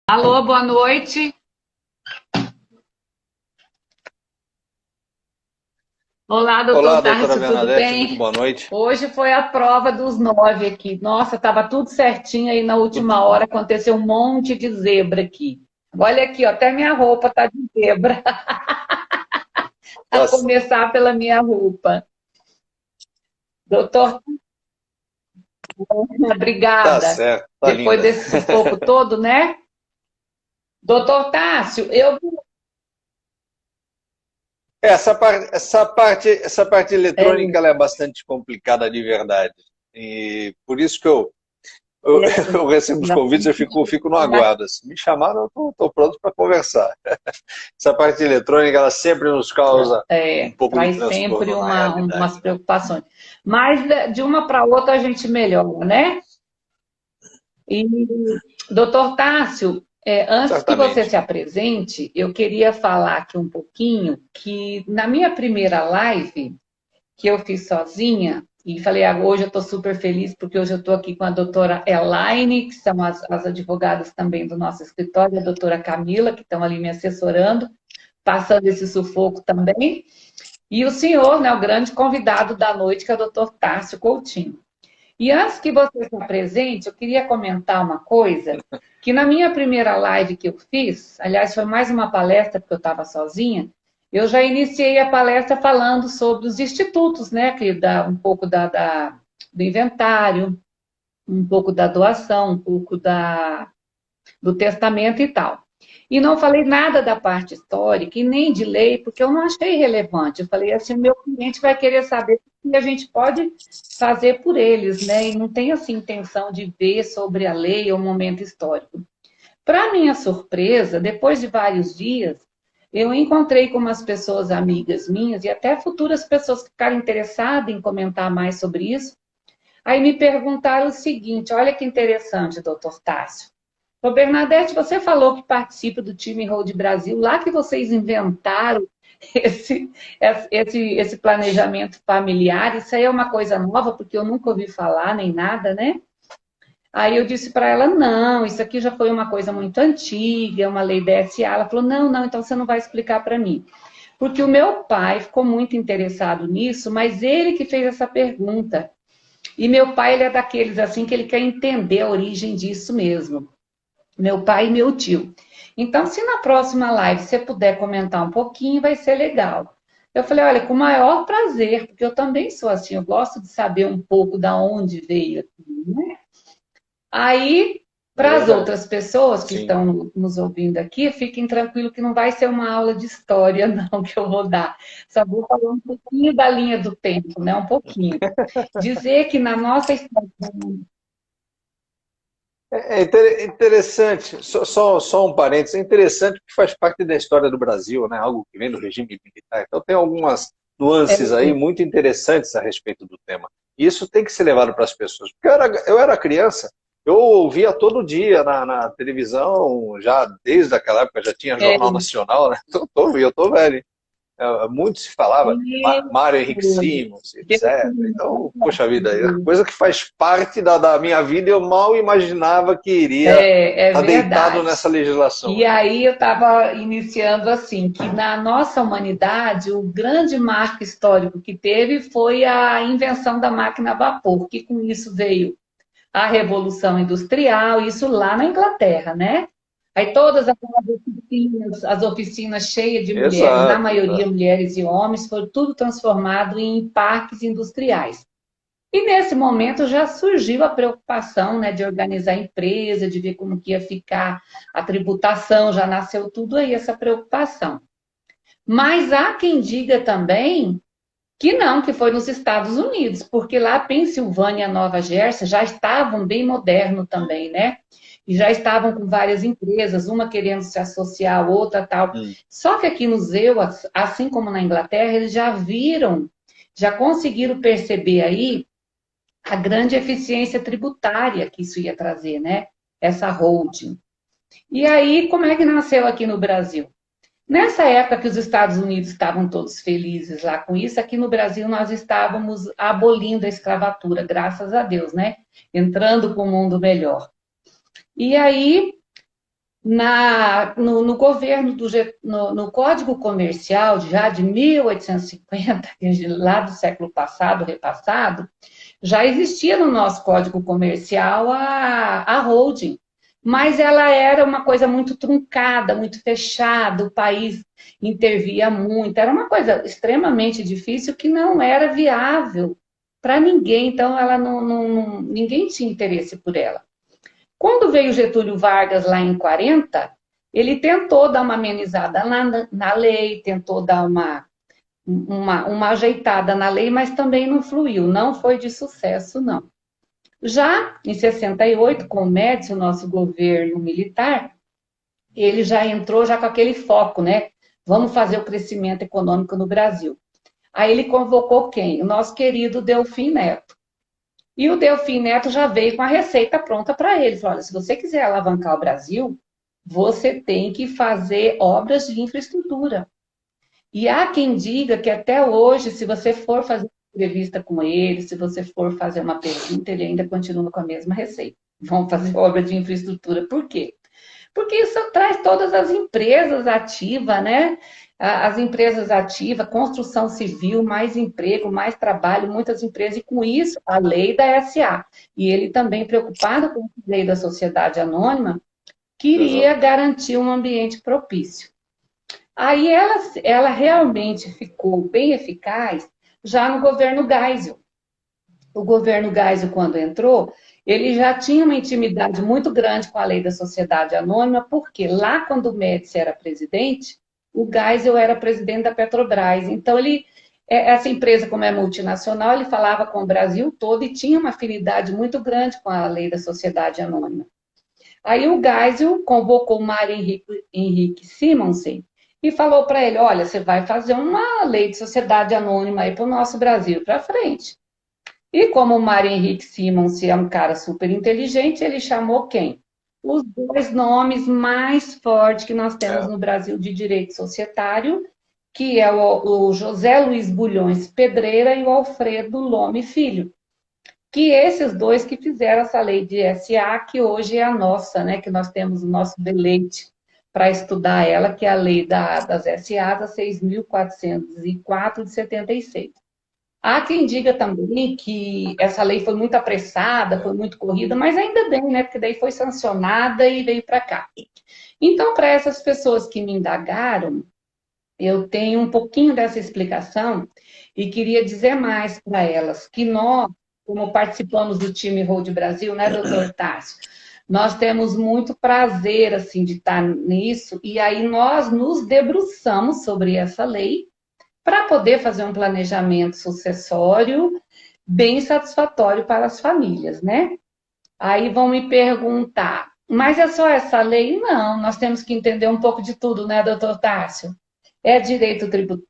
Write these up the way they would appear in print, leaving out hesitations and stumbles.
Alô, boa noite. Olá, doutor Olá, doutora Tarcio, tudo Bernadette, muito bem? boa noite. Hoje foi a prova dos 9 aqui. Nossa, estava tudo certinho aí na última hora, aconteceu um monte de zebra aqui. Olha aqui, ó, até minha roupa tá de zebra, a Tá, começar pela minha roupa. Doutor, tá obrigada. certo, tá Depois linda. desse sufoco todo, né? Doutor Tássio, eu Essa parte é, eletrônica ela é bastante complicada de verdade. E por isso que eu, eu recebo os já, convites, eu fico no aguardo. Se me chamaram, eu estou pronto para conversar. Essa parte eletrônica ela sempre nos causa um pouco de traz sempre transtorno na realidade. umas preocupações. Mas de uma para outra a gente melhora, né? E, doutor Tássio, antes que você Certamente. se apresente, eu queria falar aqui um pouquinho que na minha primeira live, que eu fiz sozinha, e falei, hoje eu estou super feliz porque hoje eu estou aqui com a doutora Elaine, que são as advogadas também do nosso escritório, e a doutora Camila, que estão ali me assessorando, passando esse sufoco também. E o senhor, né, o grande convidado da noite, que é o doutor Tássio Coutinho. E antes que você se apresente, eu queria comentar uma coisa, que na minha primeira live que eu fiz, aliás, foi mais uma palestra, porque eu estava sozinha, eu já iniciei a palestra falando sobre os institutos, né, que dá um pouco do inventário, um pouco da doação, um pouco do testamento e tal. E não falei nada da parte histórica e nem de lei, porque eu não achei relevante. Eu falei assim, o meu cliente vai querer saber o que a gente pode fazer por eles, né? E não tem assim intenção de ver sobre a lei ou o momento histórico. Para minha surpresa, depois de vários dias, eu encontrei com umas pessoas amigas minhas e até futuras pessoas que ficaram interessadas em comentar mais sobre isso. Aí me perguntaram o seguinte: olha que interessante, doutor Tássio. Ô, Bernadette, você falou que participa do time Road Brasil, lá que vocês inventaram esse, esse planejamento familiar. Isso aí é uma coisa nova, porque eu nunca ouvi falar nem nada, né? Aí eu disse para ela: não, isso aqui já foi uma coisa muito antiga, é uma lei da SA. Ela falou: não, não, então você não vai explicar para mim. Porque o meu pai ficou muito interessado nisso, mas ele que fez essa pergunta. E meu pai, ele é daqueles assim que ele quer entender a origem disso mesmo. Meu pai e meu tio. Então, se na próxima live você puder comentar um pouquinho, vai ser legal. Eu falei, olha, com o maior prazer, porque eu também sou assim, eu gosto de saber um pouco da onde veio aquilo, né? Aí, É para as verdade. outras pessoas que Sim. estão nos ouvindo aqui, fiquem tranquilos que não vai ser uma aula de história, não, que eu vou dar. Só vou falar um pouquinho da linha do tempo, né? Um pouquinho. Dizer que na nossa história. Interessante, só um parênteses, é interessante que faz parte da história do Brasil, né? Algo que vem do regime militar. Então tem algumas nuances aí muito interessantes a respeito do tema. E isso tem que ser levado para as pessoas. Porque eu era criança, eu ouvia todo dia na televisão, já desde aquela época já tinha É, Jornal Nacional, né? Eu tô velho. Muito se falava, Mário Henrique isso. Simons, etc. Então, poxa vida, é coisa que faz parte da minha vida, eu mal imaginava que iria É estar deitado verdade. nessa legislação E aí. aí eu estava iniciando assim, que na nossa humanidade, o grande marco histórico que teve foi a invenção da máquina a vapor, que com isso veio a Revolução Industrial, isso lá na Inglaterra, né? Aí todas aquelas oficinas, as oficinas cheias de mulheres, na Exato, maioria exato. mulheres e homens, foi tudo transformado em parques industriais. E nesse momento já surgiu a preocupação, né, de organizar a empresa, de ver como que ia ficar a tributação, já nasceu tudo aí essa preocupação. Mas há quem diga também que não, que foi nos Estados Unidos, porque lá Pensilvânia, Nova Jersey já estavam bem moderno também, né? E já estavam com várias empresas, uma querendo se associar, outra tal. Hum. Só que aqui nos EUAs, assim como na Inglaterra, eles já viram, já conseguiram perceber aí a grande eficiência tributária que isso ia trazer, né? Essa holding. E aí, como é que nasceu aqui no Brasil? Nessa época que os Estados Unidos estavam todos felizes lá com isso, aqui no Brasil nós estávamos abolindo a escravatura, graças a Deus, né? Entrando para um mundo melhor. E aí, No governo, no Código Comercial, já de 1850, lá do século passado, repassado, já existia no nosso Código Comercial a holding, mas ela era uma coisa muito truncada, muito fechada, o país intervia muito, era uma coisa extremamente difícil que não era viável para ninguém, então ela ninguém tinha interesse por ela. Quando veio Getúlio Vargas lá em 40, ele tentou dar uma amenizada na lei, tentou dar uma ajeitada na lei, mas também não fluiu, não foi de sucesso, não. Já em 68, com o Médici, o nosso governo militar, ele já entrou já com aquele foco, né? Vamos fazer o crescimento econômico no Brasil. Aí ele convocou quem? O nosso querido Delfim Neto. E o Delfim Neto já veio com a receita pronta para ele. Falou, olha, se você quiser alavancar o Brasil, você tem que fazer obras de infraestrutura. E há quem diga que até hoje, se você for fazer entrevista com ele, se você for fazer uma pergunta, ele ainda continua com a mesma receita. Vão fazer obra de infraestrutura. Por quê? Porque isso traz todas as empresas ativas, né? As empresas ativas, construção civil, mais emprego, mais trabalho, muitas empresas, e com isso a lei da SA. E ele também, preocupado com a lei da sociedade anônima, queria garantir um ambiente propício. Aí ela realmente ficou bem eficaz já no governo Geisel. O governo Geisel, quando entrou, ele já tinha uma intimidade muito grande com a lei da sociedade anônima, porque lá, quando o Médici era presidente, o Geisel era presidente da Petrobras. Então, essa empresa, como é multinacional, ele falava com o Brasil todo e tinha uma afinidade muito grande com a lei da sociedade anônima. Aí o Geisel convocou o Mário Henrique Simonsen e falou para ele, olha, você vai fazer uma lei de sociedade anônima aí para o nosso Brasil para frente. E como o Mário Henrique Simons é um cara super inteligente, ele chamou quem? Os dois nomes mais fortes que nós temos no Brasil de direito societário, que é o José Luiz Bulhões Pedreira e o Alfredo Lome Filho. Que esses dois que fizeram essa lei de SA, que hoje é a nossa, né? Que nós temos o nosso deleite para estudar ela, que é a lei das SAs, a 6.404 de 76. Há quem diga também que essa lei foi muito apressada, foi muito corrida, mas ainda bem, né? Porque daí foi sancionada e veio para cá. Então, para essas pessoas que me indagaram, eu tenho um pouquinho dessa explicação e queria dizer mais para elas, que nós, como participamos do time Road Brasil, né, doutor Tássio? Nós temos muito prazer, assim, de estar nisso, e aí nós nos debruçamos sobre essa lei, para poder fazer um planejamento sucessório bem satisfatório para as famílias, né? Aí vão me perguntar, mas é só essa lei? Não, nós temos que entender um pouco de tudo, né, doutor Tássio? É direito tributário,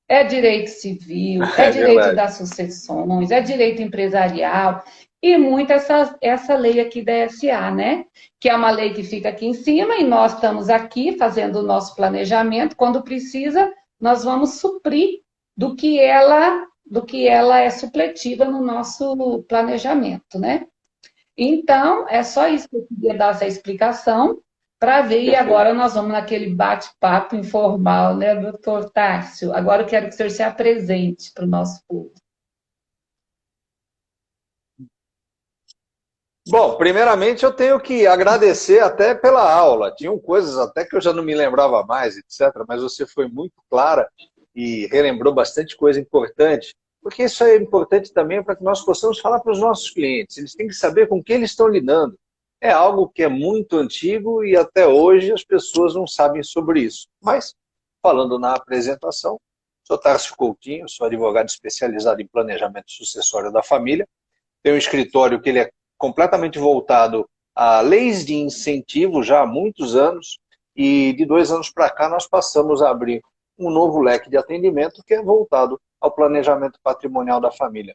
é direito civil, é direito das sucessões, é direito empresarial, e muito essa lei aqui da SA, né? Que é uma lei que fica aqui em cima, e nós estamos aqui fazendo o nosso planejamento, quando precisa, nós vamos suprir do que ela é supletiva no nosso planejamento, né? Então, é só isso que eu queria dar essa explicação para ver, e agora nós vamos naquele bate-papo informal, né, doutor Tássio? Agora eu quero que o senhor se apresente para o nosso público. Bom, primeiramente eu tenho que agradecer até pela aula. Tinham coisas até que eu já não me lembrava mais, etc. Mas você foi muito clara e relembrou bastante coisa importante, porque isso é importante também para que nós possamos falar para os nossos clientes. Eles têm que saber com quem eles estão lidando. É algo que é muito antigo e até hoje as pessoas não sabem sobre isso. Mas, falando na apresentação, sou Tássio Coutinho, sou advogado especializado em planejamento sucessório da família. Tenho um escritório que ele é completamente voltado a leis de incentivo já há muitos anos, e de 2 anos para cá nós passamos a abrir um novo leque de atendimento que é voltado ao planejamento patrimonial da família.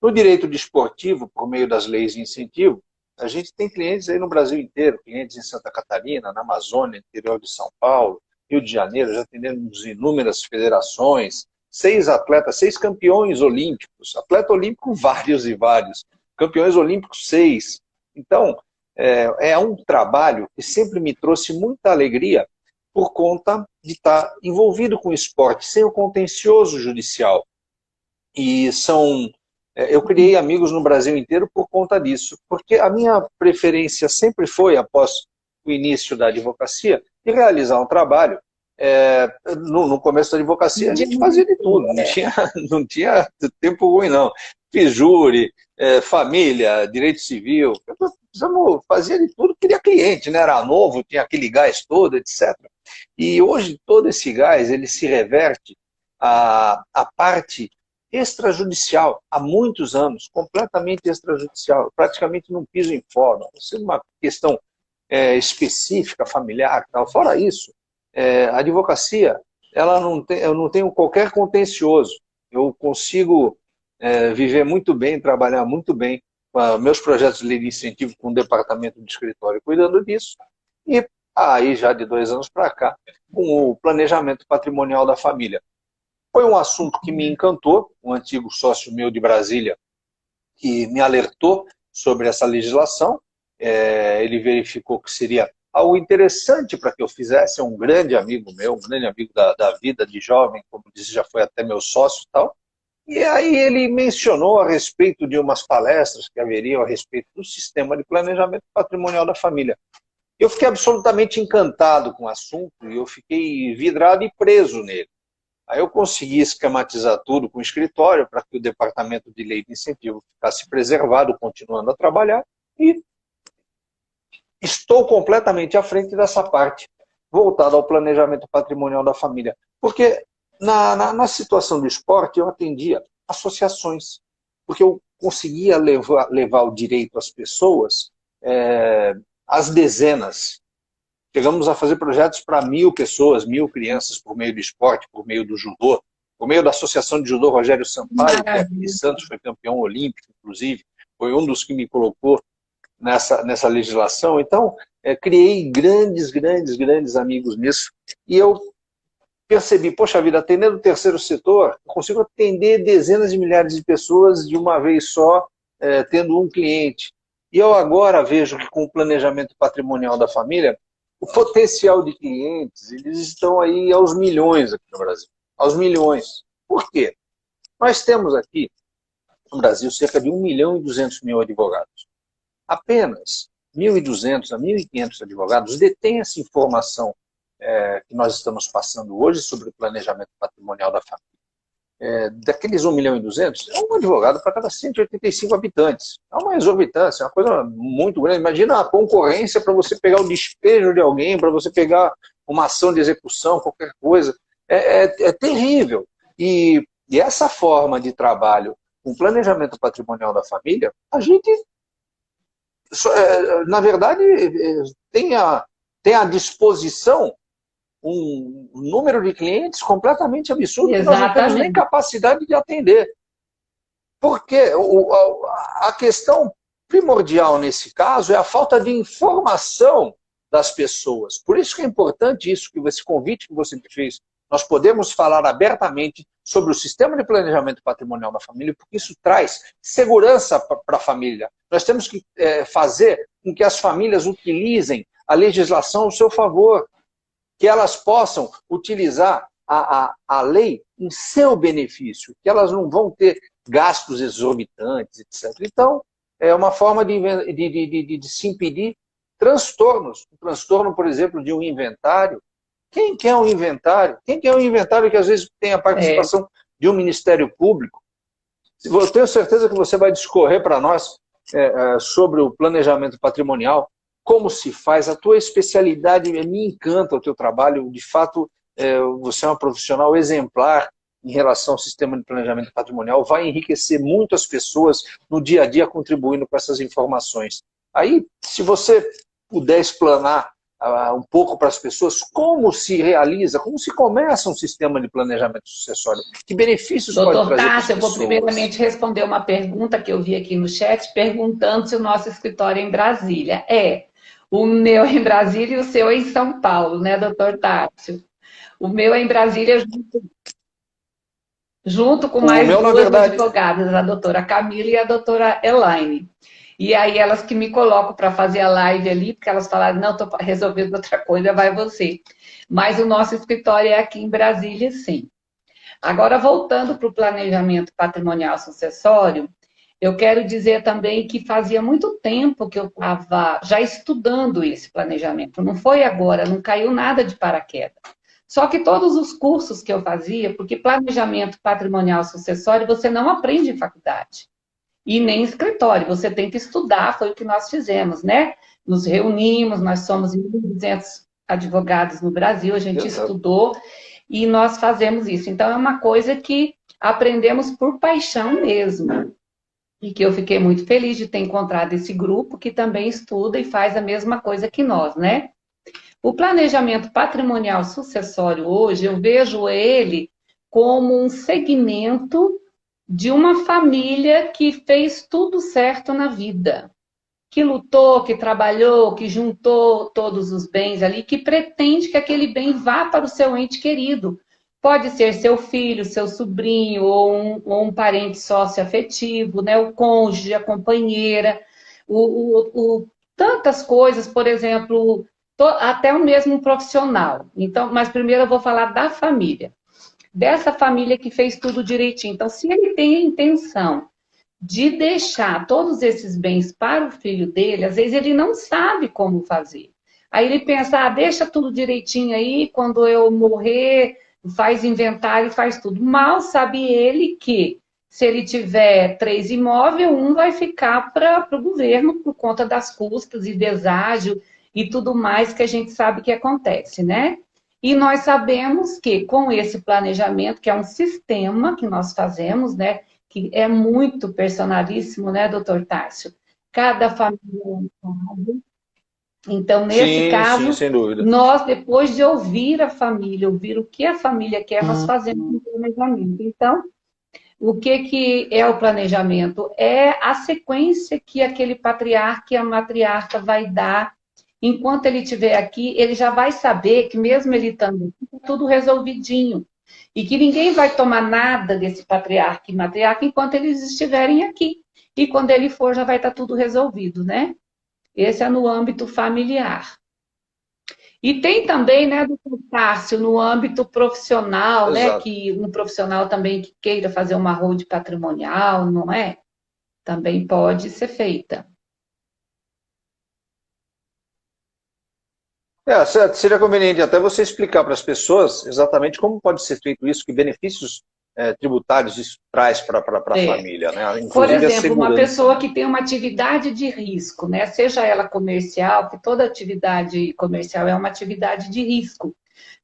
No direito desportivo, por meio das leis de incentivo, a gente tem clientes aí no Brasil inteiro, clientes em Santa Catarina, na Amazônia, interior de São Paulo, Rio de Janeiro, já atendemos inúmeras federações, 6 atletas, 6 campeões olímpicos, atleta olímpico vários e vários, campeões olímpicos 6. Então, é um trabalho que sempre me trouxe muita alegria por conta de estar envolvido com o esporte, sem o contencioso judicial. E eu criei amigos no Brasil inteiro por conta disso, porque a minha preferência sempre foi, após o início da advocacia, de realizar um trabalho. No começo da advocacia a gente fazia de tudo, não tinha tempo ruim não. Fiz júri, família, direito civil, fazia de tudo, queria cliente, né? Era novo, tinha aquele gás todo, etc. E hoje todo esse gás ele se reverte à parte extrajudicial, há muitos anos, completamente extrajudicial, praticamente não piso em fórum, sendo uma questão específica, familiar, tal. Fora isso, a advocacia, eu não tenho qualquer contencioso, eu consigo viver muito bem, trabalhar muito bem com meus projetos de lei de incentivo com o departamento de escritório cuidando disso, e aí já de 2 anos para cá, com o planejamento patrimonial da família. Foi um assunto que me encantou, um antigo sócio meu de Brasília, que me alertou sobre essa legislação, ele verificou que seria algo interessante para que eu fizesse, é um grande amigo meu, um grande amigo da vida de jovem, como disse, já foi até meu sócio e tal, e aí ele mencionou a respeito de umas palestras que haveriam a respeito do sistema de planejamento patrimonial da família. Eu fiquei absolutamente encantado com o assunto e eu fiquei vidrado e preso nele. Aí eu consegui esquematizar tudo com o escritório para que o departamento de lei de incentivo ficasse preservado, continuando a trabalhar, e estou completamente à frente dessa parte, voltada ao planejamento patrimonial da família. Porque na situação do esporte eu atendia associações, porque eu conseguia levar o direito às pessoas às dezenas. Chegamos a fazer projetos para 1.000 pessoas, 1.000 crianças, por meio do esporte, por meio do judô, por meio da Associação de Judô Rogério Sampaio, que é aqui de Santos, foi campeão olímpico, inclusive, foi um dos que me colocou nessa legislação. Então, criei grandes amigos nisso, e eu percebi, poxa vida, atendendo o terceiro setor, eu consigo atender dezenas de milhares de pessoas de uma vez só, tendo um cliente. E eu agora vejo que com o planejamento patrimonial da família, o potencial de clientes, eles estão aí aos milhões aqui no Brasil. Aos milhões. Por quê? Nós temos aqui, no Brasil, cerca de 1.200.000 advogados. Apenas 1.200 a 1.500 advogados detêm essa informação que nós estamos passando hoje sobre o planejamento patrimonial da família. Daqueles 1.200.000, é um advogado para cada 185 habitantes. É uma exorbitância, é uma coisa muito grande. Imagina a concorrência para você pegar o despejo de alguém, para você pegar uma ação de execução, qualquer coisa. É terrível. E essa forma de trabalho com o planejamento patrimonial da família, a gente, na verdade, tem à disposição um número de clientes completamente absurdo. Exatamente. Que nós não temos nem capacidade de atender. Porque a questão primordial nesse caso é a falta de informação das pessoas. Por isso que é importante esse convite que você me fez. Nós podemos falar abertamente sobre o sistema de planejamento patrimonial da família, porque isso traz segurança para a família. Nós temos que fazer com que as famílias utilizem a legislação ao seu favor, que elas possam utilizar a lei em seu benefício, que elas não vão ter gastos exorbitantes, etc. Então, é uma forma de se impedir transtornos. Um transtorno, por exemplo, de um inventário. Quem quer um inventário? Quem quer um inventário que às vezes tem a participação de um Ministério Público? Eu tenho certeza que você vai discorrer para nós sobre o planejamento patrimonial, como se faz, a tua especialidade, me encanta o teu trabalho, de fato, você é uma profissional exemplar em relação ao sistema de planejamento patrimonial, vai enriquecer muito as pessoas no dia a dia, contribuindo com essas informações. Aí, se você puder explanar um pouco para as pessoas como se realiza, como se começa um sistema de planejamento sucessório, que benefícios pode trazer para as pessoas? Doutor Tássio, eu vou primeiramente responder uma pergunta que eu vi aqui no chat, perguntando se o nosso escritório é em Brasília. O meu é em Brasília e o seu é em São Paulo, né, doutor Tássio? O meu é em Brasília junto. junto com O mais meu, na duas verdade, advogadas, a doutora Camila e a doutora Elaine. E aí elas que me colocam para fazer a live ali, porque elas falaram, não, estou resolvendo outra coisa, vai você. Mas o nosso escritório é aqui em Brasília, sim. Agora, voltando para o planejamento patrimonial sucessório, eu quero dizer também que fazia muito tempo que eu estava já estudando esse planejamento. Não foi agora, não caiu nada de paraquedas. Só que todos os cursos que eu fazia, porque planejamento patrimonial sucessório você não aprende em faculdade e nem em escritório, você tem que estudar, foi o que nós fizemos, né? Nos reunimos, nós somos 1.200 advogados no Brasil, a gente exato. estudou e nós fazemos isso. Então, é uma coisa que aprendemos por paixão mesmo. E que eu fiquei muito feliz de ter encontrado esse grupo que também estuda e faz a mesma coisa que nós, né? O planejamento patrimonial sucessório hoje, eu vejo ele como um segmento de uma família que fez tudo certo na vida, que lutou, que trabalhou, que juntou todos os bens ali, que pretende que aquele bem vá para o seu ente querido. Pode ser seu filho, seu sobrinho, ou um parente sócio-afetivo, né? O cônjuge, a companheira, tantas coisas, por exemplo, até o mesmo profissional. Então, mas primeiro eu vou falar da família. Dessa família que fez tudo direitinho. Então, se ele tem a intenção de deixar todos esses bens para o filho dele, às vezes ele não sabe como fazer. Aí ele pensa, deixa tudo direitinho aí, quando eu morrer, faz inventário e faz tudo. Mal sabe ele que, se ele tiver 3 imóveis, um vai ficar para o governo por conta das custas e deságio e tudo mais que a gente sabe que acontece, né? E nós sabemos que com esse planejamento, que é um sistema que nós fazemos, né? Que é muito personalíssimo, né, doutor Tássio? Cada família é um caso. Então, nesse Sim, sim, caso, sem dúvida. nós, depois de ouvir a família, ouvir o que a família quer, nós fazemos um planejamento. Então, o que é o planejamento? É a sequência que aquele patriarca e a matriarca vai dar. Enquanto ele estiver aqui, ele já vai saber que mesmo ele estando aqui, tá tudo resolvidinho. E que ninguém vai tomar nada desse patriarca e matriarca enquanto eles estiverem aqui. E quando ele for, já vai estar tudo resolvido, né? Esse é no âmbito familiar. E tem também, né, doutor Tássio, no âmbito profissional, né, Exato. que um profissional também que queira fazer uma holding patrimonial, não é? Também pode ser feita. Seria conveniente até você explicar para as pessoas exatamente como pode ser feito isso, que benefícios tributários isso traz para a É. família, né? Por Inclusive a exemplo, uma segurança, pessoa né? que tem uma atividade de risco, né? Seja ela comercial, que toda atividade comercial é uma atividade de risco. O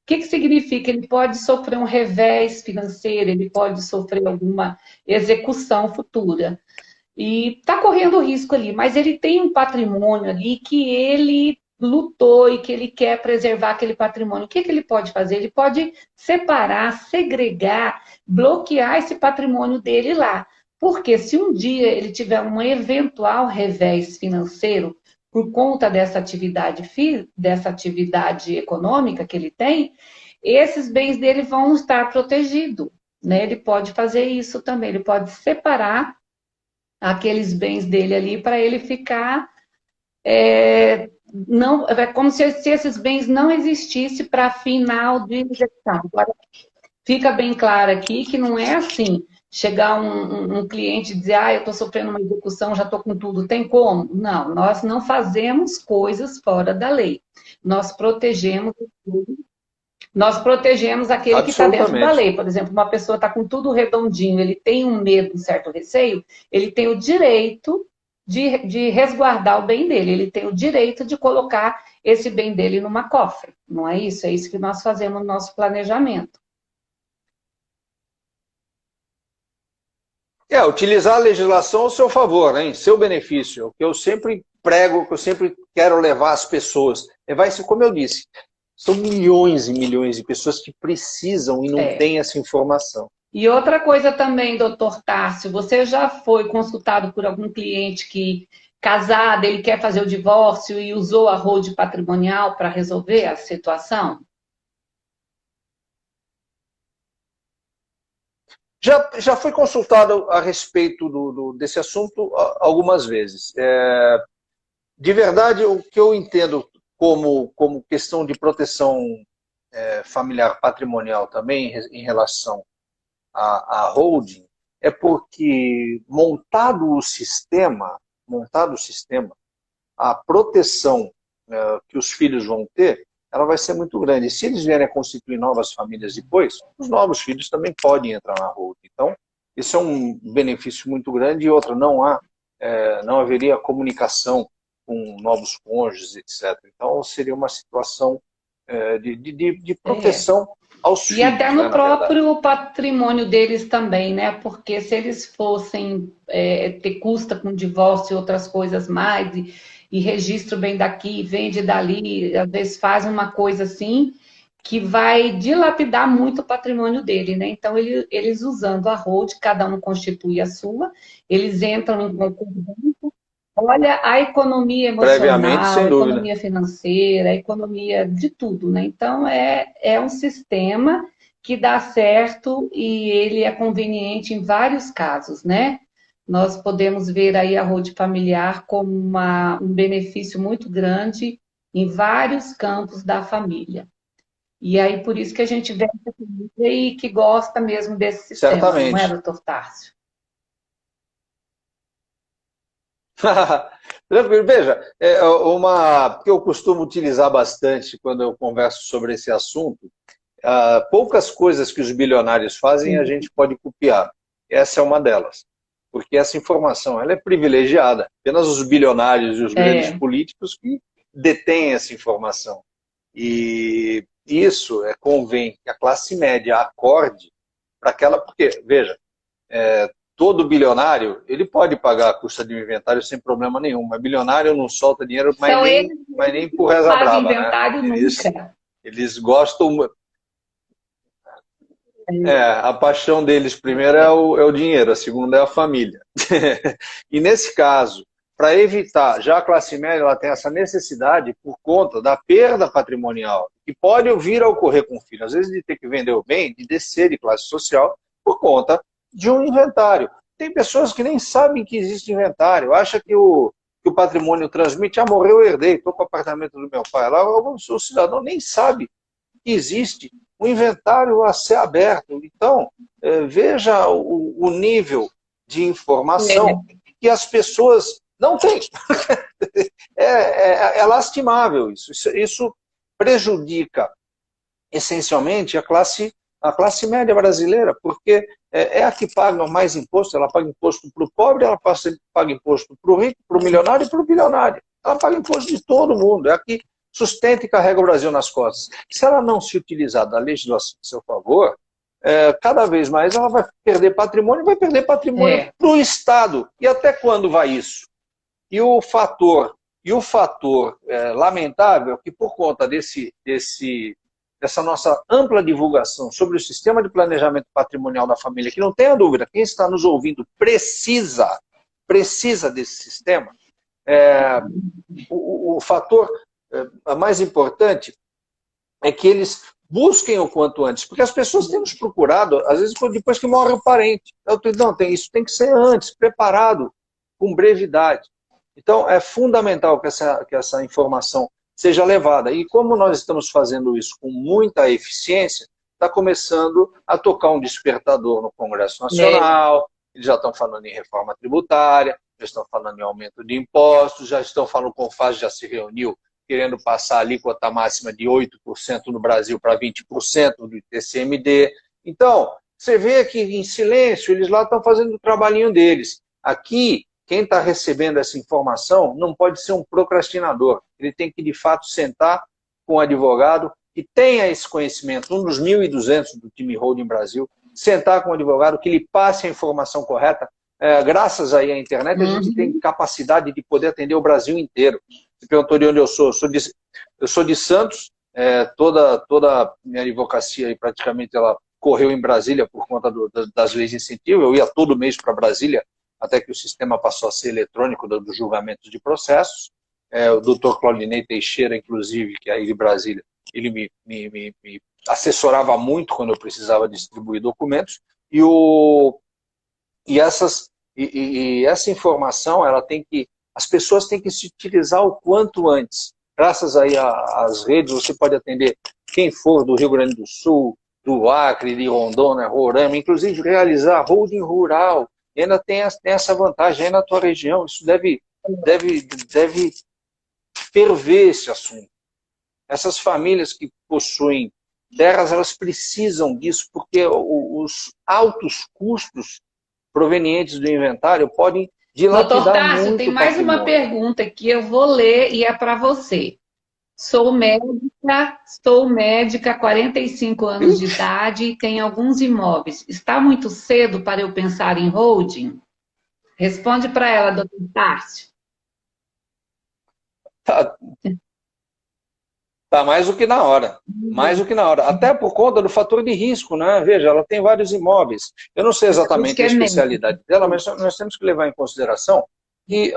que significa? Ele pode sofrer um revés financeiro, ele pode sofrer alguma execução futura. E está correndo risco ali, mas ele tem um patrimônio ali que ele lutou e que ele quer preservar aquele patrimônio. O que ele pode fazer? Ele pode separar, segregar, bloquear esse patrimônio dele lá. Porque se um dia ele tiver um eventual revés financeiro por conta dessa atividade econômica que ele tem, esses bens dele vão estar protegidos. Né? Ele pode fazer isso também, ele pode separar aqueles bens dele ali para ele ficar não é como se esses bens não existissem para final de execução. Agora, fica bem claro aqui que não é assim. Chegar um cliente e dizer, eu estou sofrendo uma execução, já estou com tudo, tem como? Não, nós não fazemos coisas fora da lei. Nós protegemos tudo. Nós protegemos aquele que está dentro da Absolutamente. lei. Por exemplo, uma pessoa está com tudo redondinho, ele tem um medo, um certo receio, ele tem o direito de resguardar o bem dele, ele tem o direito de colocar esse bem dele numa cofre. Não é isso? É isso que nós fazemos no nosso planejamento. Utilizar a legislação ao seu favor, né, em seu benefício. O que eu sempre prego, o que eu sempre quero levar às pessoas. Vai ser, como eu disse, são milhões e milhões de pessoas que precisam e não têm essa informação. E outra coisa também, doutor Tássio, você já foi consultado por algum cliente que, casado, ele quer fazer o divórcio e usou a holding patrimonial para resolver a situação? Já foi consultado a respeito desse assunto algumas vezes. De verdade, o que eu entendo como questão de proteção familiar patrimonial também em relação à holding, é porque montado o sistema, a proteção que os filhos vão ter, ela vai ser muito grande. E se eles vierem a constituir novas famílias depois, os novos filhos também podem entrar na holding. Então, isso é um benefício muito grande. E outra, não haveria comunicação com novos cônjuges, etc. Então, seria uma situação de proteção aos filhos. E até no próprio patrimônio deles também, né? Porque se eles fossem ter custa com divórcio e outras coisas mais, e registro bem daqui, vende dali, às vezes fazem uma coisa assim, que vai dilapidar muito o patrimônio dele, né? Então, eles usando a hold, cada um constitui a sua, eles entram em conjunto. Olha a economia emocional, a economia financeira, a economia de tudo, né? Então, é um sistema que dá certo e ele é conveniente em vários casos, né? Nós podemos ver aí a holding familiar como um benefício muito grande em vários campos da família. E aí, por isso que a gente vê essa família e que gosta mesmo desse sistema, certamente. não é, doutor Tárcio? Tranquilo. Veja, que eu costumo utilizar bastante quando eu converso sobre esse assunto, poucas coisas que os bilionários fazem a gente pode copiar. Essa é uma delas. Porque essa informação ela é privilegiada. Apenas os bilionários e os grandes políticos que detêm essa informação. E isso convém que a classe média acorde para aquela... Porque, veja, todo bilionário, ele pode pagar a custa de um inventário sem problema nenhum, mas bilionário não solta dinheiro, mas nem por reza brava, inventário né? nunca. Eles gostam... a paixão deles primeiro é o dinheiro, a segunda é a família. E nesse caso, para evitar, já a classe média ela tem essa necessidade por conta da perda patrimonial, que pode vir a ocorrer com o filho, às vezes de ter que vender o bem, de descer de classe social, por conta de um inventário. Tem pessoas que nem sabem que existe inventário, acha que o patrimônio transmite, morreu, eu herdei, estou com o apartamento do meu pai. Lá o cidadão nem sabe que existe um inventário a ser aberto. Então, veja o nível de informação que as pessoas não têm. É lastimável isso. Isso prejudica essencialmente a classe média brasileira, porque é a que paga mais imposto. Ela paga imposto para o pobre, ela paga imposto para o rico, para o milionário e para o bilionário. Ela paga imposto de todo mundo. É a que sustenta e carrega o Brasil nas costas. Se ela não se utilizar da legislação em seu favor, cada vez mais ela vai perder patrimônio para o Estado. E até quando vai isso? E o fator lamentável é que por conta dessa nossa ampla divulgação sobre o sistema de planejamento patrimonial da família, que não tenha dúvida, quem está nos ouvindo precisa desse sistema, o fator mais importante é que eles busquem o quanto antes, porque as pessoas têm nos procurado, às vezes depois que morre o parente. Isso tem que ser antes, preparado, com brevidade. Então, é fundamental que essa informação seja levada. E como nós estamos fazendo isso com muita eficiência, está começando a tocar um despertador no Congresso Nacional, eles já estão falando em reforma tributária, já estão falando em aumento de impostos, já estão falando, o CONFAS já se reuniu, querendo passar a alíquota máxima de 8% no Brasil para 20% do ITCMD. Então, você vê que em silêncio eles lá estão fazendo o trabalhinho deles. Aqui, quem está recebendo essa informação não pode ser um procrastinador. Ele tem que, de fato, sentar com o advogado que tenha esse conhecimento, um dos 1.200 do time Holding Brasil, sentar com o advogado que lhe passe a informação correta. Graças aí à internet, a gente tem capacidade de poder atender o Brasil inteiro. Você perguntou de onde eu sou. Eu sou de Santos. Toda a minha advocacia aí, praticamente ela correu em Brasília por conta das leis de incentivo. Eu ia todo mês para Brasília, até que o sistema passou a ser eletrônico dos julgamentos de processos. O doutor Claudinei Teixeira, inclusive, que é aí de Brasília, ele me assessorava muito quando eu precisava distribuir documentos. E, essa informação, as pessoas têm que se utilizar o quanto antes. Graças aí às redes, você pode atender quem for do Rio Grande do Sul, do Acre, de Rondônia, Roraima, inclusive realizar holding rural. E ainda tem essa vantagem aí na tua região. Isso deve ferver esse assunto. Essas famílias que possuem terras, elas precisam disso, porque os altos custos provenientes do inventário podem Doutor dilapidar Tássio, tem muito o mais uma patrimônio. pergunta que eu vou ler e é para você. Sou médica, 45 anos de Ixi, idade e tenho alguns imóveis. Está muito cedo para eu pensar em holding? Responde para ela, doutor Tássio. tá, tá mais do que na hora. Mais do que na hora. Até por conta do fator de risco, né? Veja, ela tem vários imóveis. Eu não sei Ela disse que exatamente a é médica. especialidade dela, mas nós temos que levar em consideração que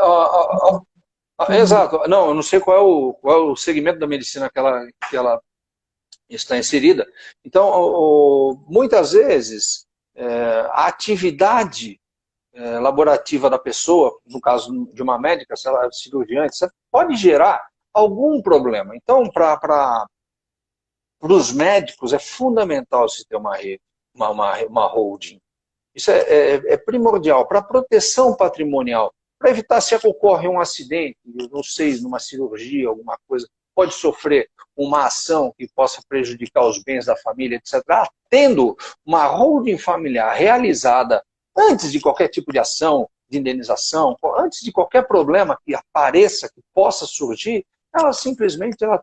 exato. Não, eu não sei qual é o segmento da medicina que ela está inserida. Então, muitas vezes, a atividade laborativa da pessoa, no caso de uma médica, se ela é cirurgiã, etc., pode gerar algum problema. Então, para os médicos, é fundamental se ter uma holding. Isso é primordial para a proteção patrimonial, para evitar se ocorre um acidente, não sei, numa cirurgia, alguma coisa, pode sofrer uma ação que possa prejudicar os bens da família, etc. Tendo uma holding familiar realizada antes de qualquer tipo de ação, de indenização, antes de qualquer problema que apareça, que possa surgir, ela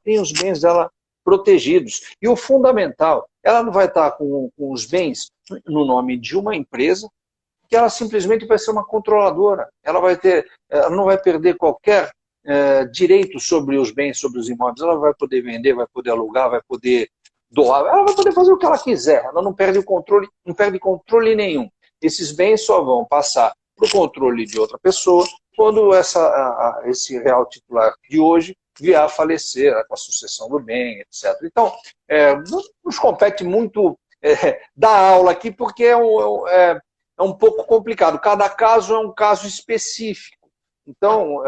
tem os bens dela protegidos. E o fundamental, ela não vai estar com os bens no nome de uma empresa, que ela simplesmente vai ser uma controladora. Ela não vai perder qualquer direito sobre os bens, sobre os imóveis. Ela vai poder vender, vai poder alugar, vai poder doar, ela vai poder fazer o que ela quiser. Ela não perde o controle, não perde controle nenhum. Esses bens só vão passar para o controle de outra pessoa quando esse real titular de hoje vier a falecer, com a sucessão do bem, etc. Então, não nos compete muito dar aula aqui, porque é um pouco complicado. Cada caso é um caso específico. Então,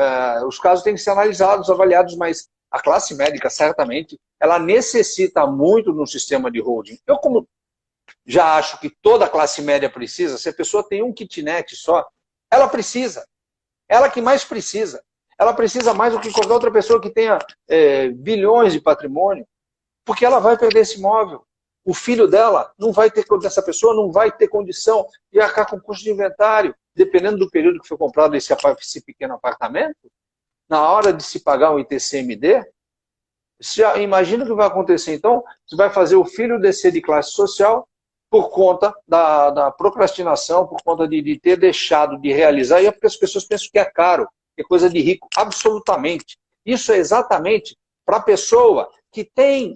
os casos têm que ser analisados, avaliados, mas a classe médica, certamente, ela necessita muito de um sistema de holding. Eu, como já acho que toda a classe média precisa, se a pessoa tem um kitnet só, ela precisa. Ela que mais precisa. Ela precisa mais do que qualquer outra pessoa que tenha bilhões de patrimônio, porque ela vai perder esse imóvel. O filho dela não vai ter, dessa pessoa não vai ter condição de arcar com custo de inventário, dependendo do período que foi comprado esse pequeno apartamento, na hora de se pagar um ITCMD, você já imagina o que vai acontecer. Então, você vai fazer o filho descer de classe social por conta da procrastinação, por conta de ter deixado de realizar, e é porque as pessoas pensam que é caro, que é coisa de rico. Absolutamente. Isso é exatamente para a pessoa que tem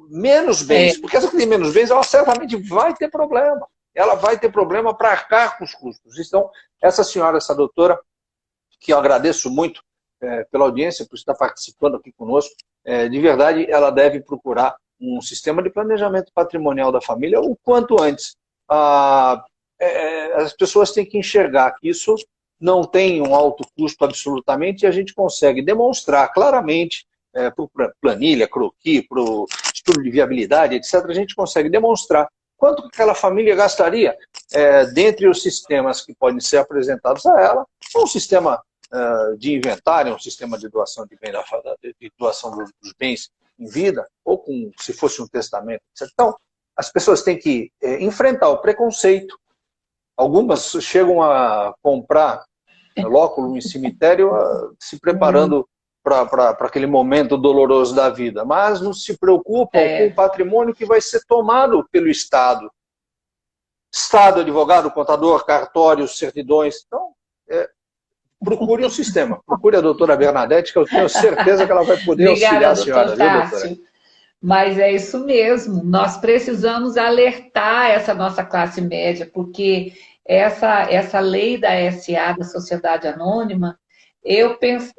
menos bens, porque essa que tem menos bens, ela certamente vai ter problema. Ela vai ter problema para arcar com os custos. Então, essa senhora, essa doutora, que eu agradeço muito pela audiência, por estar participando aqui conosco, de verdade, ela deve procurar um sistema de planejamento patrimonial da família o quanto antes. As pessoas têm que enxergar que isso não tem um alto custo absolutamente, e a gente consegue demonstrar claramente, por planilha, croquis, por estudo de viabilidade, etc., a gente consegue demonstrar quanto aquela família gastaria dentre os sistemas que podem ser apresentados a ela, um sistema de inventário, um sistema de doação de doação dos bens em vida, ou se fosse um testamento, etc. Então, as pessoas têm que enfrentar o preconceito. Algumas chegam a comprar lóculo em cemitério, se preparando para aquele momento doloroso da vida, mas não se preocupam com o patrimônio que vai ser tomado pelo Estado. Estado, advogado, contador, cartórios, certidões. Então, procure um sistema. Procure a doutora Bernadette, que eu tenho certeza que ela vai poder auxiliar a senhora, viu, doutora? Mas é isso mesmo. Nós precisamos alertar essa nossa classe média, porque essa lei da SA, da Sociedade Anônima, eu penso...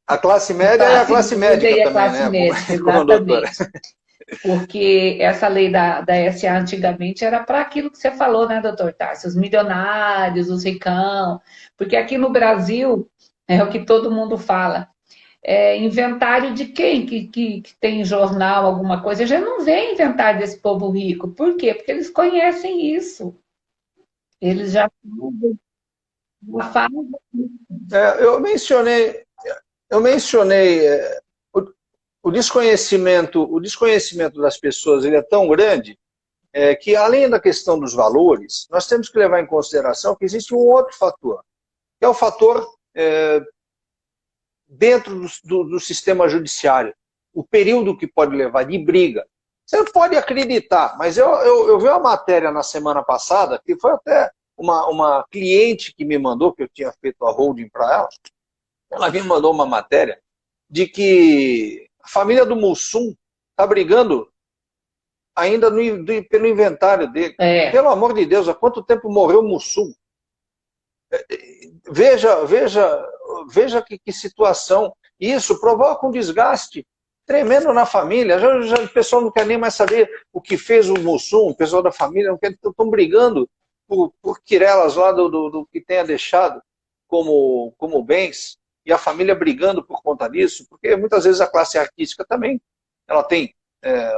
A classe média é a classe médica também, né? Médica, exatamente. Porque essa lei da SA antigamente era para aquilo que você falou, né, doutor Tarso? Os milionários, os ricão. Porque aqui no Brasil, é o que todo mundo fala, é inventário de quem que tem jornal, alguma coisa. Já não vê inventário desse povo rico. Por quê? Porque eles conhecem isso. Eles já falam. É, eu mencionei o desconhecimento das pessoas, ele é tão grande que, além da questão dos valores, nós temos que levar em consideração que existe um outro fator, que é o fator dentro do sistema judiciário, o período que pode levar de briga. Você não pode acreditar, mas eu vi uma matéria na semana passada, que foi até uma cliente que me mandou, que eu tinha feito a holding para ela me mandou uma matéria de que a família do Mussum está brigando ainda pelo inventário dele. Pelo amor de Deus, há quanto tempo morreu o Mussum? Veja que situação. Isso provoca um desgaste tremendo na família. Já o pessoal não quer nem mais saber o que fez o Mussum, o pessoal da família não quer, estão brigando por quirelas lá do que tenha deixado como bens, e a família brigando por conta disso, porque muitas vezes a classe artística também ela tem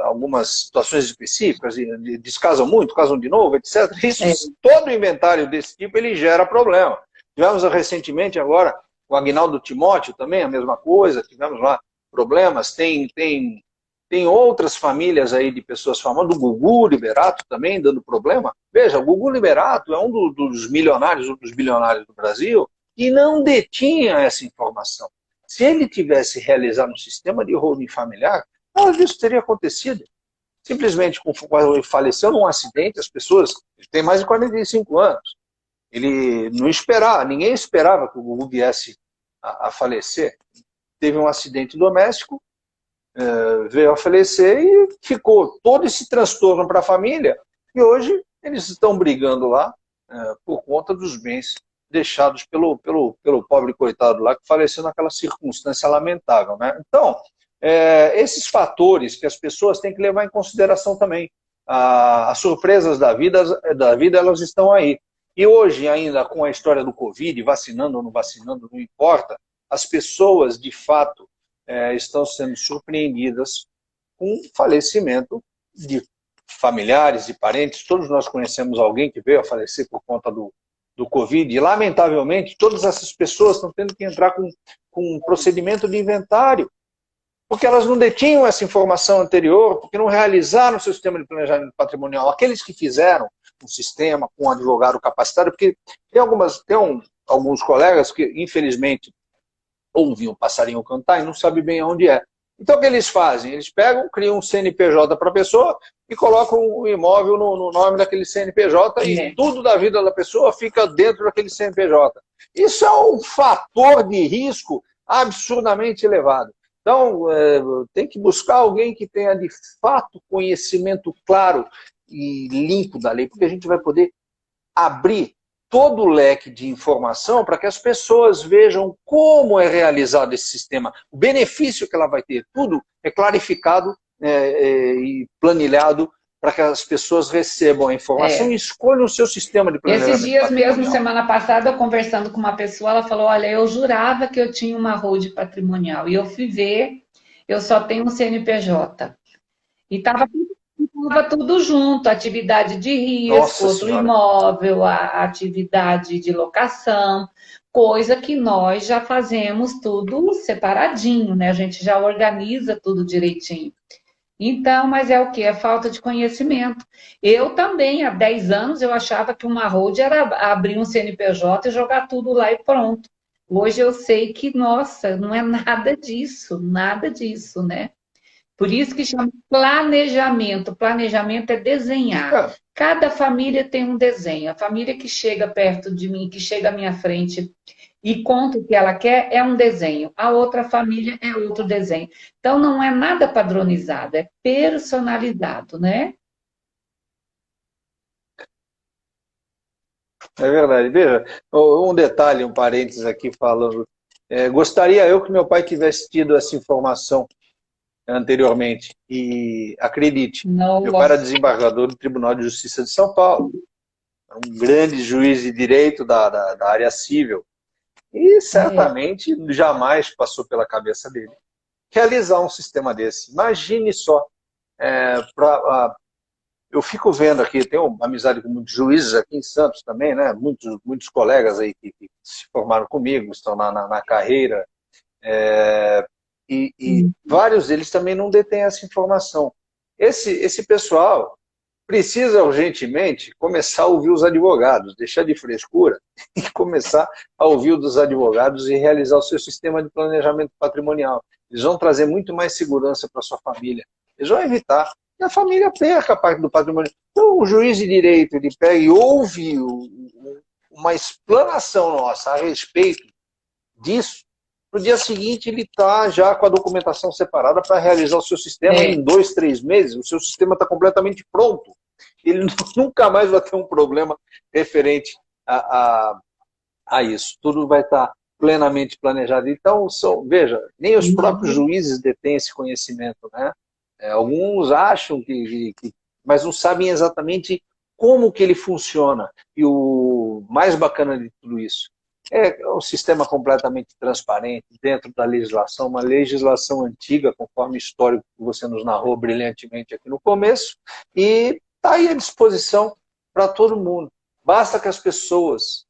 algumas situações específicas, e descasam muito, casam de novo, etc. Isso, todo inventário desse tipo, ele gera problema. Tivemos recentemente agora o Agnaldo Timóteo também, a mesma coisa, tivemos lá problemas, tem outras famílias aí de pessoas famosas, do Gugu Liberato também dando problema. Veja, o Gugu Liberato é um dos milionários, um dos bilionários do Brasil, e não detinha essa informação. Se ele tivesse realizado um sistema de holding familiar, nada disso teria acontecido. Simplesmente, quando ele faleceu num acidente, as pessoas, ele tem mais de 45 anos, ele não esperava, ninguém esperava que o Gugu viesse a falecer. Teve um acidente doméstico, veio a falecer e ficou todo esse transtorno para a família. E hoje eles estão brigando lá por conta dos bens deixados pelo pobre coitado lá que faleceu naquela circunstância lamentável, né? Então, esses fatores que as pessoas têm que levar em consideração também. As surpresas da vida, elas estão aí. E hoje, ainda com a história do Covid, vacinando ou não vacinando, não importa, as pessoas, de fato, estão sendo surpreendidas com o falecimento de familiares e parentes. Todos nós conhecemos alguém que veio a falecer por conta do Covid. E, lamentavelmente, todas essas pessoas estão tendo que entrar com um procedimento de inventário, porque elas não detinham essa informação anterior, porque não realizaram o seu sistema de planejamento patrimonial. Aqueles que fizeram um sistema com um advogado capacitado, porque tem alguns colegas que, infelizmente, ouvem o passarinho cantar e não sabem bem onde é. Então, o que eles fazem? Eles pegam, criam um CNPJ para a pessoa e colocam o imóvel no nome daquele CNPJ e tudo da vida da pessoa fica dentro daquele CNPJ. Isso é um fator de risco absurdamente elevado. Então, tem que buscar alguém que tenha, de fato, conhecimento claro e limpo da lei, porque a gente vai poder abrir todo o leque de informação para que as pessoas vejam como é realizado esse sistema, o benefício que ela vai ter, tudo é clarificado e planilhado para que as pessoas recebam a informação e escolham o seu sistema de planejamento. Esses dias mesmo, semana passada, eu conversando com uma pessoa, ela falou, olha, eu jurava que eu tinha uma holding patrimonial, e eu fui ver, eu só tenho um CNPJ. E estava tudo junto, atividade de risco, outro imóvel, a atividade de locação, coisa que nós já fazemos tudo separadinho, né? A gente já organiza tudo direitinho. Então, mas é o quê? É falta de conhecimento. Eu também, há 10 anos, eu achava que uma holding era abrir um CNPJ e jogar tudo lá e pronto. Hoje eu sei que, nossa, não é nada disso, né? Por isso que chama planejamento. Planejamento é desenhar. Cada família tem um desenho. A família que chega perto de mim, que chega à minha frente e conta o que ela quer, é um desenho. A outra família é outro desenho. Então, não é nada padronizado, é personalizado, né? É verdade. Veja, um detalhe, um parênteses aqui falando. Gostaria eu que meu pai tivesse tido essa informação anteriormente. E acredite, meu pai era Nossa, desembargador do Tribunal de Justiça de São Paulo, um grande juiz de direito da área civil. E é, certamente jamais passou pela cabeça dele realizar um sistema desse. Imagine só, eu fico vendo aqui, tenho amizade com muitos juízes aqui em Santos também, né? Muitos colegas aí que se formaram comigo, estão na carreira, e hum, vários deles também não detêm essa informação. Esse pessoal precisa urgentemente começar a ouvir os advogados, deixar de frescura e começar a ouvir os advogados e realizar o seu sistema de planejamento patrimonial. Eles vão trazer muito mais segurança para a sua família. Eles vão evitar que a família perca a parte do patrimônio. Então, o juiz de direito, ele pega e ouve uma explanação nossa a respeito disso. No dia seguinte, ele está já com a documentação separada para realizar o seu sistema. é, Em 2, 3 meses, o seu sistema está completamente pronto. Ele nunca mais vai ter um problema referente a isso. Tudo vai estar plenamente planejado. Então, veja, nem os próprios uhum, juízes detêm esse conhecimento, né? Alguns acham mas não sabem exatamente como que ele funciona. E o mais bacana de tudo isso é um sistema completamente transparente, dentro da legislação, uma legislação antiga, conforme o histórico que você nos narrou brilhantemente aqui no começo, e está aí à disposição para todo mundo. Basta que as pessoas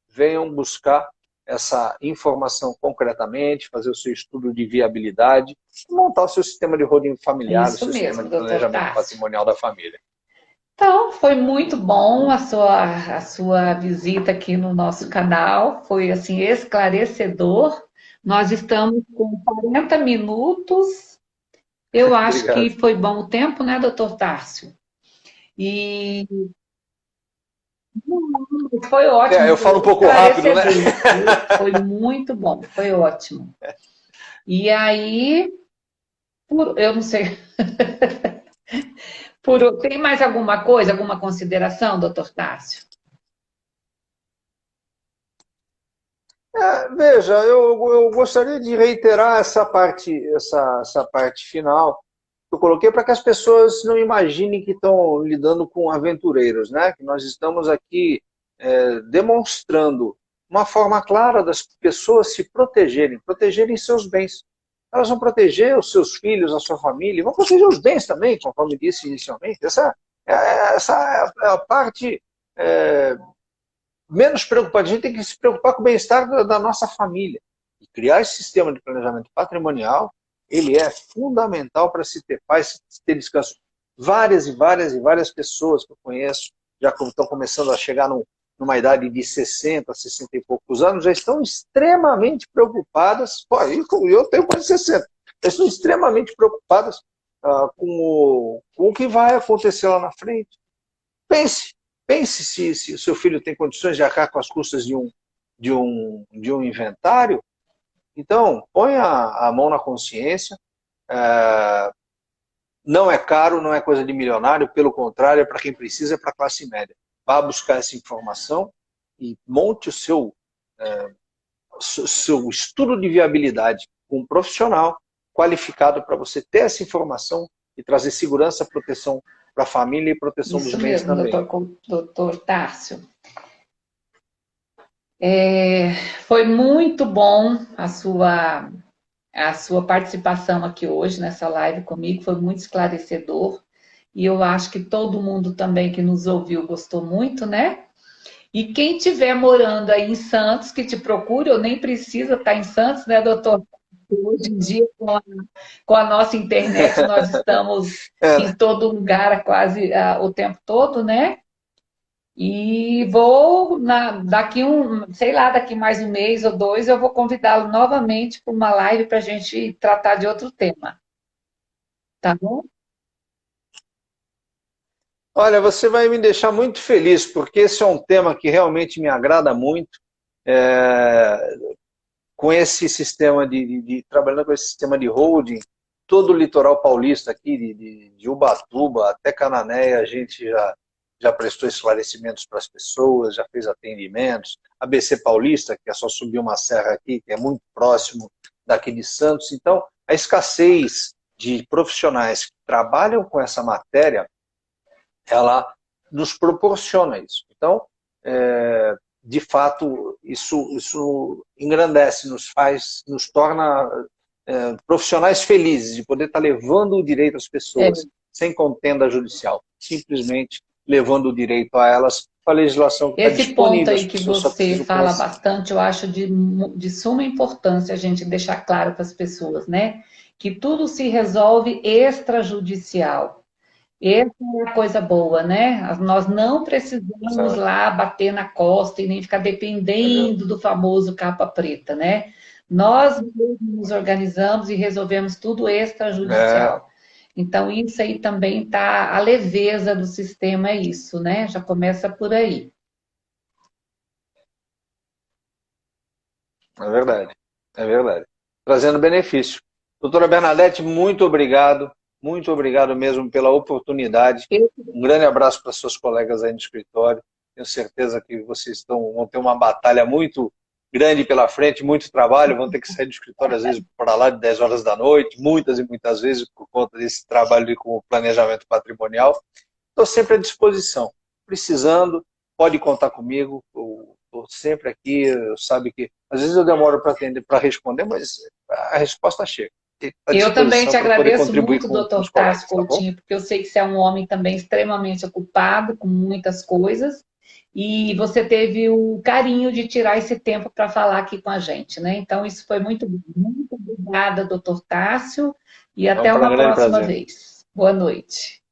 venham buscar essa informação concretamente, fazer o seu estudo de viabilidade, montar o seu sistema de holding é familiar, o isso seu sistema mesmo, de doutor planejamento Tássio. patrimonial da família. Então, foi muito bom a sua visita aqui no nosso canal, foi assim esclarecedor. Nós estamos com 40 minutos. Eu acho que Obrigado. foi bom o tempo, né, doutor Tássio? E foi ótimo, Eu falo um foi pouco rápido, né? esclarecedor, viu? Foi muito bom, foi ótimo. E aí, eu não sei, tem mais alguma coisa, alguma consideração, doutor Tássio? Veja, eu gostaria de reiterar essa parte final que eu coloquei para que as pessoas não imaginem que estão lidando com aventureiros, né? Que nós estamos aqui demonstrando uma forma clara das pessoas se protegerem seus bens. Elas vão proteger os seus filhos, a sua família, vão proteger os bens também, conforme disse inicialmente. Essa é a parte é, menos preocupante. A gente tem que se preocupar com o bem-estar da nossa família. E criar esse sistema de planejamento patrimonial, ele é fundamental para se ter paz, se ter descanso. Várias e várias e várias pessoas que eu conheço já estão começando a chegar numa idade de 60, 60 e poucos anos, já estão extremamente preocupadas. Pô, eu tenho quase 60. Já estão extremamente preocupadas com o que vai acontecer lá na frente. Pense, pense se o seu filho tem condições de arcar com as custas de um inventário. Então, ponha a mão na consciência. É, não é caro, não é coisa de milionário, pelo contrário, é para quem precisa, é para a classe média. Vá buscar essa informação e monte o seu estudo de viabilidade com um profissional qualificado para você ter essa informação e trazer segurança, proteção para a família e proteção dos Isso bens mesmo, também. doutor Tássio. Foi muito bom a sua participação aqui hoje nessa live comigo, foi muito esclarecedor. E eu acho que todo mundo também que nos ouviu gostou muito, né? E quem estiver morando aí em Santos, que te procure, ou nem precisa estar em Santos, né, doutor? Hoje em dia, com a nossa internet, nós estamos em É, todo lugar, quase o tempo todo, né? E vou, sei lá, daqui mais um mês ou dois, eu vou convidá-lo novamente para uma live para a gente tratar de outro tema, tá bom? olha, você vai me deixar muito feliz, porque esse é um tema que realmente me agrada muito. É, com esse sistema trabalhando com esse sistema de holding, todo o litoral paulista aqui, de Ubatuba até Cananéia, a gente já prestou esclarecimentos para as pessoas, já fez atendimentos. ABC Paulista, que é só subir uma serra aqui, que é muito próximo daqui de Santos. Então, a escassez de profissionais que trabalham com essa matéria, ela nos proporciona isso. Então, de fato, isso engrandece, nos torna profissionais felizes de poder estar levando o direito às pessoas, sem contenda judicial, simplesmente levando o direito a elas com a legislação que está Esse ponto disponível. aí que você fala bastante, eu acho de suma importância a gente deixar claro para as pessoas, né? Que tudo se resolve extrajudicial. Essa é a coisa boa, né? Nós não precisamos lá bater na costa e nem ficar dependendo do famoso capa preta, né? Nós nos organizamos e resolvemos tudo extrajudicial. Então, isso aí também tá, a leveza do sistema é isso, né? Já começa por aí. É verdade, é verdade. Trazendo benefício. Doutora Bernadette, muito obrigado mesmo pela oportunidade. Um grande abraço para seus colegas aí no escritório. Tenho certeza que vocês vão ter uma batalha muito grande pela frente, muito trabalho, vão ter que sair do escritório às vezes para lá de 10 horas da noite, muitas e muitas vezes por conta desse trabalho com o planejamento patrimonial. Estou sempre à disposição. Precisando, pode contar comigo. Estou sempre aqui, sabe que às vezes eu demoro para atender, para responder, mas a resposta chega. Eu também te agradeço muito, com doutor os colegas, Tarso tá bom? Coutinho, porque eu sei que você é um homem também extremamente ocupado, com muitas coisas, e você teve o carinho de tirar esse tempo para falar aqui com a gente, né? Então, isso foi muito bom. Muito obrigada, doutor Tássio, e até Foi um uma grande próxima prazer. vez. Boa noite.